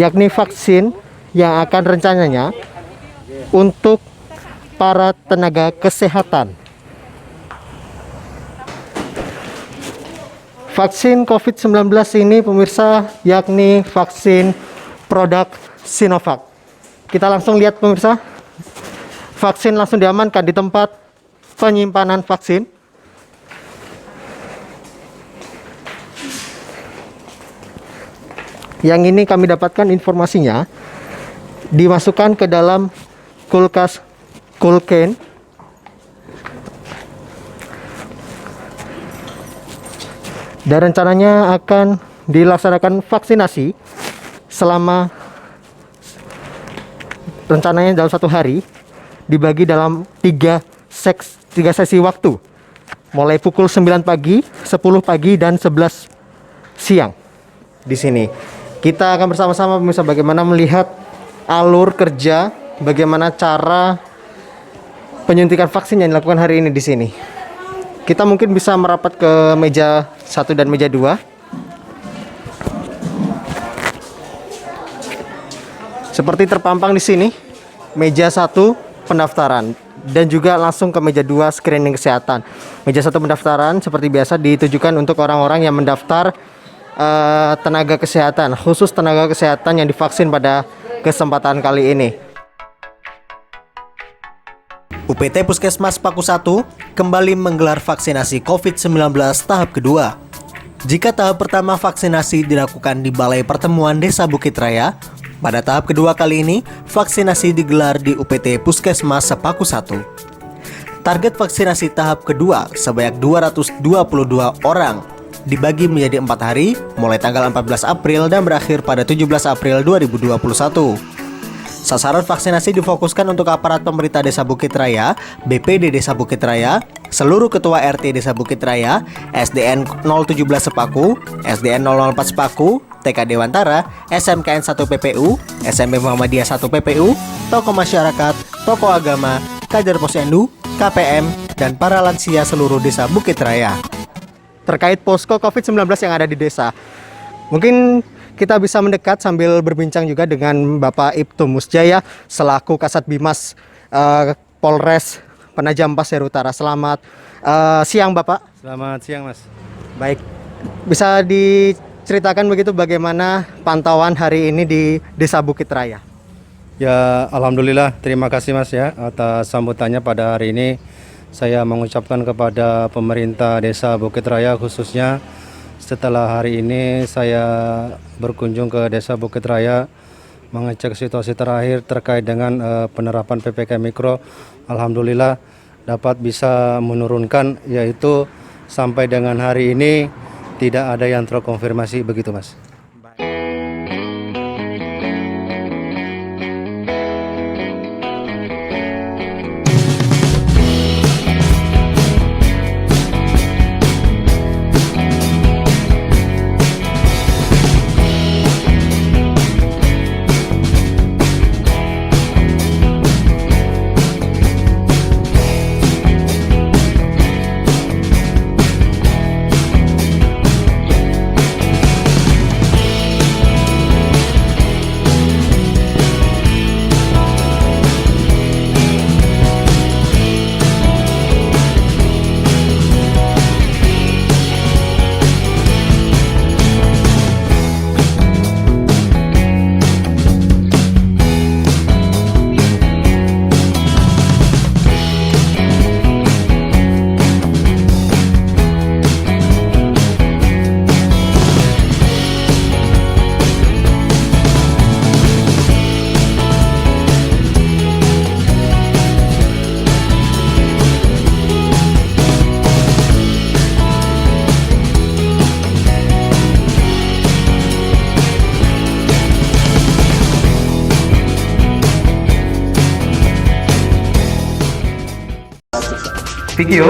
yakni vaksin yang akan rencananya untuk para tenaga kesehatan. Vaksin COVID-19 ini pemirsa yakni vaksin produk Sinovac. Kita langsung lihat pemirsa. Vaksin langsung diamankan di tempat penyimpanan vaksin. Yang ini kami dapatkan informasinya dimasukkan ke dalam kulkas Coolcan. Dan rencananya akan dilaksanakan vaksinasi selama rencananya dalam 1 hari, dibagi dalam 3 sesi waktu, mulai pukul 9 pagi, 10 pagi, dan 11 siang. Di sini kita akan bersama-sama pemirsa bagaimana melihat alur kerja, bagaimana cara penyuntikan vaksin yang dilakukan hari ini di sini. Kita mungkin bisa merapat ke meja 1 dan meja 2. Seperti terpampang di sini, meja 1 pendaftaran dan juga langsung ke meja 2 screening kesehatan. Meja 1 pendaftaran seperti biasa ditujukan untuk orang-orang yang mendaftar tenaga kesehatan, khusus tenaga kesehatan yang divaksin pada kesempatan kali ini. UPT Puskesmas Paku 1 kembali menggelar vaksinasi COVID-19 tahap kedua. Jika tahap pertama vaksinasi dilakukan di Balai Pertemuan Desa Bukit Raya, pada tahap kedua kali ini vaksinasi digelar di UPT Puskesmas Paku 1. Target vaksinasi tahap kedua sebanyak 222 orang dibagi menjadi 4 hari mulai tanggal 14 April dan berakhir pada 17 April 2021. Sasaran vaksinasi difokuskan untuk aparat pemerintah Desa Bukit Raya, BPD Desa Bukit Raya, seluruh ketua RT Desa Bukit Raya, SDN 017 Sepaku, SDN 004 Sepaku, TK Dewantara, SMKN 1 PPU, SMP Muhammadiyah 1 PPU, tokoh masyarakat, tokoh agama, kader posyandu, KPM, dan para lansia seluruh Desa Bukit Raya. Terkait posko COVID-19 yang ada di desa, mungkin kita bisa mendekat sambil berbincang juga dengan Bapak Ibtu Musjaya selaku Kasat Bimas Polres Penajam Pasir Utara. Selamat siang Bapak. Selamat siang Mas. Baik, bisa diceritakan begitu bagaimana pantauan hari ini di Desa Bukit Raya? Ya alhamdulillah, terima kasih Mas ya atas sambutannya pada hari ini. Saya mengucapkan kepada pemerintah Desa Bukit Raya khususnya setelah hari ini saya berkunjung ke Desa Bukit Raya mengecek situasi terakhir terkait dengan penerapan PPKM Mikro. Alhamdulillah dapat bisa menurunkan, yaitu sampai dengan hari ini tidak ada yang terkonfirmasi, begitu Mas. Vikio,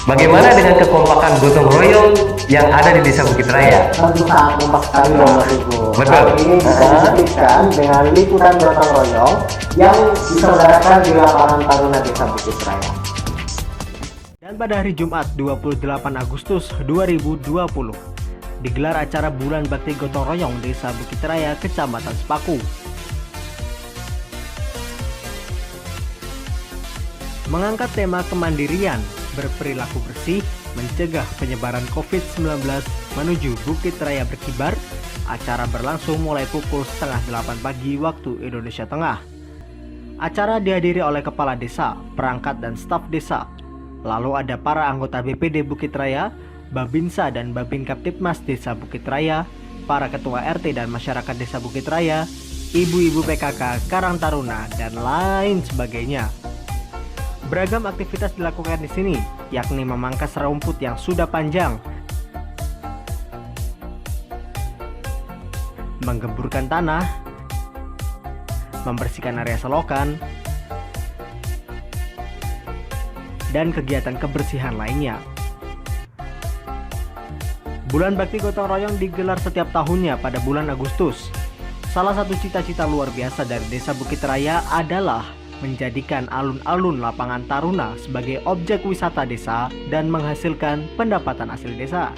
bagaimana dengan kekompakan gotong royong yang ada di Desa Bukit Raya? Tentu sangat kompak sekali dong Mas Ibu. Betul. Hal ini bisa dibuktikan dengan liputan gotong royong yang diselenggarakan di lapangan Taruna Desa Bukit Raya. Dan pada hari Jumat 28 Agustus 2020 digelar acara Bulan Bakti Gotong Royong Desa Bukit Raya, Kecamatan Sepaku. Mengangkat tema kemandirian, berperilaku bersih, mencegah penyebaran COVID-19 menuju Bukit Raya Berkibar, acara berlangsung mulai pukul 7:30 pagi waktu Indonesia Tengah. Acara dihadiri oleh Kepala Desa, perangkat dan staf desa. Lalu ada para anggota BPD Bukit Raya, Babinsa dan Babin Kaptipmas Desa Bukit Raya, para ketua RT dan masyarakat Desa Bukit Raya, ibu-ibu PKK, Karang Taruna, dan lain sebagainya. Beragam aktivitas dilakukan di sini, yakni memangkas rumput yang sudah panjang, menggemburkan tanah, membersihkan area selokan, dan kegiatan kebersihan lainnya. Bulan Bakti Gotong Royong digelar setiap tahunnya pada bulan Agustus. Salah satu cita-cita luar biasa dari Desa Bukit Raya adalah menjadikan alun-alun lapangan Taruna sebagai objek wisata desa dan menghasilkan pendapatan asli desa.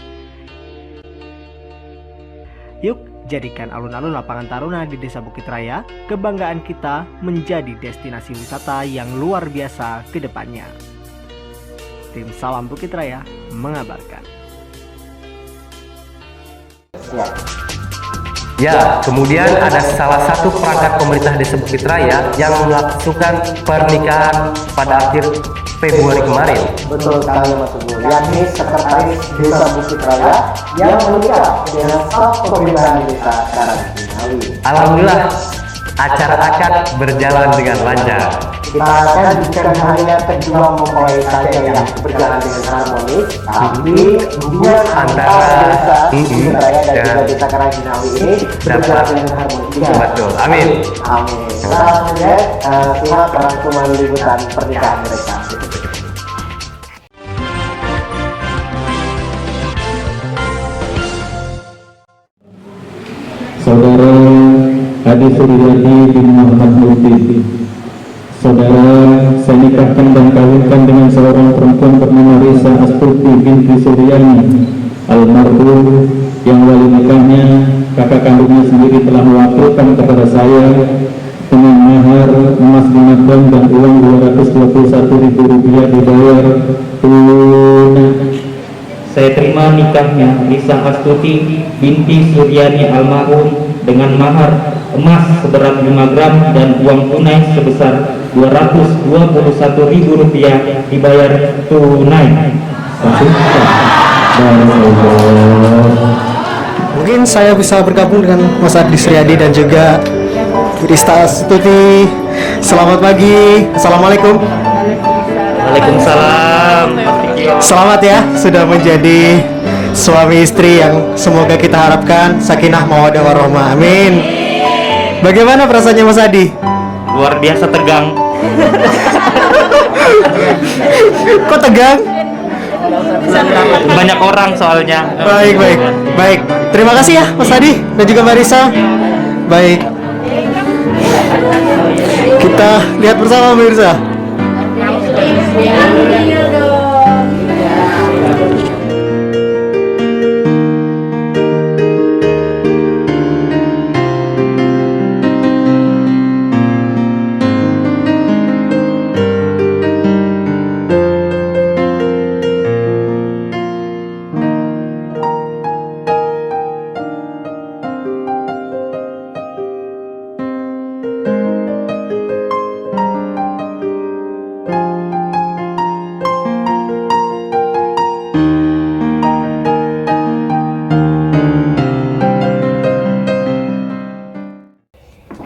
Yuk, jadikan alun-alun lapangan Taruna di Desa Bukit Raya kebanggaan kita menjadi destinasi wisata yang luar biasa ke depannya. Tim Salam Bukit Raya mengabarkan. Ya, kemudian ada salah satu perangkat pemerintah Desa Bukit Raya yang melakukan pernikahan pada akhir Februari kemarin. Betul sekali Mas Teguh, yakni Sekretaris Desa Bukit Raya yang menikah dengan staf pemerintahan desa Karangkinawi. Alhamdulillah, acara akad berjalan dengan lancar. Kita akan bukan hanya kedua mempelai saja yang berjalan dengan harmonis, tapi hubungan antara desa Bukit Raya dan juga desa Karangkinawi ini berjalan dengan harmonis juga. Betul, amin. Amin. Kita langsung lihat simak rangkuman liputan pernikahan mereka. Saudara Adi Suryadi bin Muhammad Multi. Saudara, saya nikahkan dan kawinkan dengan seorang perempuan bernama Risa Astuti binti Suryani almarhum, yang wali nikahnya kakak kandungnya sendiri telah mewakilkan kepada saya dengan mahar emas 5 gram dan uang Rp221.000 dibayar tunai. Saya terima nikahnya Risa Astuti binti Suryani almarhum dengan mahar emas seberat 5 gram dan uang tunai sebesar Rp221.000 dibayar tunai. Mungkin saya bisa bergabung dengan Mas Adi Suryadi dan juga Risa Astuti. Selamat pagi. Assalamualaikum. Waalaikumsalam. Selamat ya, sudah menjadi suami istri yang semoga kita harapkan sakinah mawaddah warahmah. Amin. Bagaimana perasaannya Mas Adi? Luar biasa tegang. Kok tegang? Banyak orang soalnya. Baik. Terima kasih ya Mas Adi dan juga Mbak Risa. Baik. Kita lihat bersama Mbak Risa.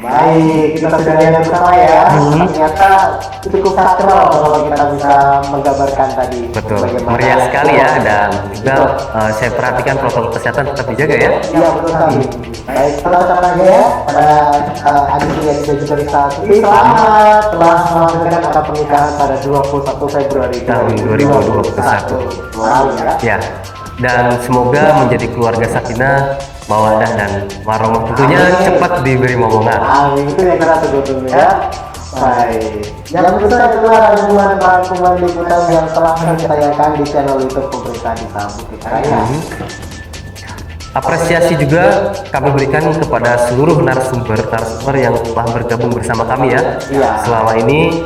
Baik, kita sudah lihat bersama ya. Ternyata cukup sakral kalau kita bisa menggambarkan tadi. Betul, meriah sekali ya, dan juga saya perhatikan protokol kesehatan tetap dijaga ya. Iya, betul sekali. Baik, kita ucapkan aja ya pada Adi Suryadi dan juga Risa Astuti. Selamat telah melakukan akad pernikahan pada 21 Februari tahun 2021. Wow ya. Ya, dan semoga menjadi keluarga sakinah, mawaddah dan warahmah, tentunya cepat diberi momongan. Amin, itu yang kita tunggu-tunggu ya. Baik. Yang besar itulah rangkuman liputan yang telah ditayangkan di channel YouTube pemerintah Desa Bukit Raya. Apresiasi juga kami berikan kepada seluruh narasumber yang telah bergabung bersama kami ya. Selama ini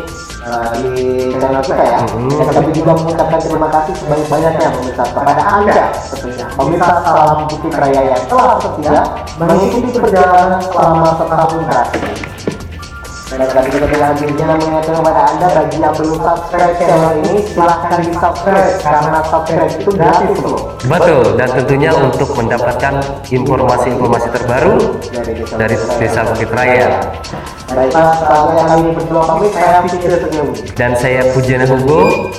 di channel kita ya. Dan kami juga mengucapkan terima kasih sebanyak-banyaknya pemirsa kepada Anda tentunya. Pemirsa Salam Bukit Raya yang telah setia mengikuti perjalanan selama setahun terakhir. Dan kami juga dengan dirinya mengingatkan kepada Anda bagi yang belum subscribe channel ini, silahkan di subscribe karena subscribe itu gratis loh. Betul, dan tentunya untuk mendapatkan informasi-informasi terbaru dari Desa Bukit Raya. Baiklah, setelah kami berdua pamit, saya Fikir Setia Budi. Dan saya Pujiana Hugo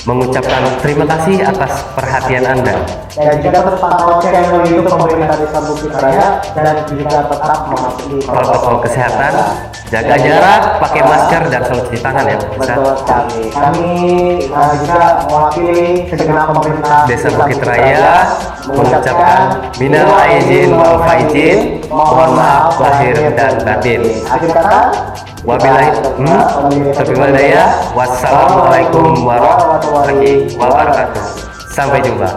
mengucapkan terima kasih atas perhatian Anda. Dan juga terpantau channel YouTube pemerintah Desa Bukit Raya dan juga tetap mematuhi protokol kesehatan, jaga jarak, pakai masker dan selalu cuci tangan ya. Betul sekali. Kami juga mewakili segenap pemerintah Desa Bukit Raya mengucapkan minal aizin wal faizin, mohon maaf lahir dan batin. Akhir kata, wabillahi taufiq wal hidayah. Wassalamualaikum warahmatullahi wabarakatuh. Sampai jumpa.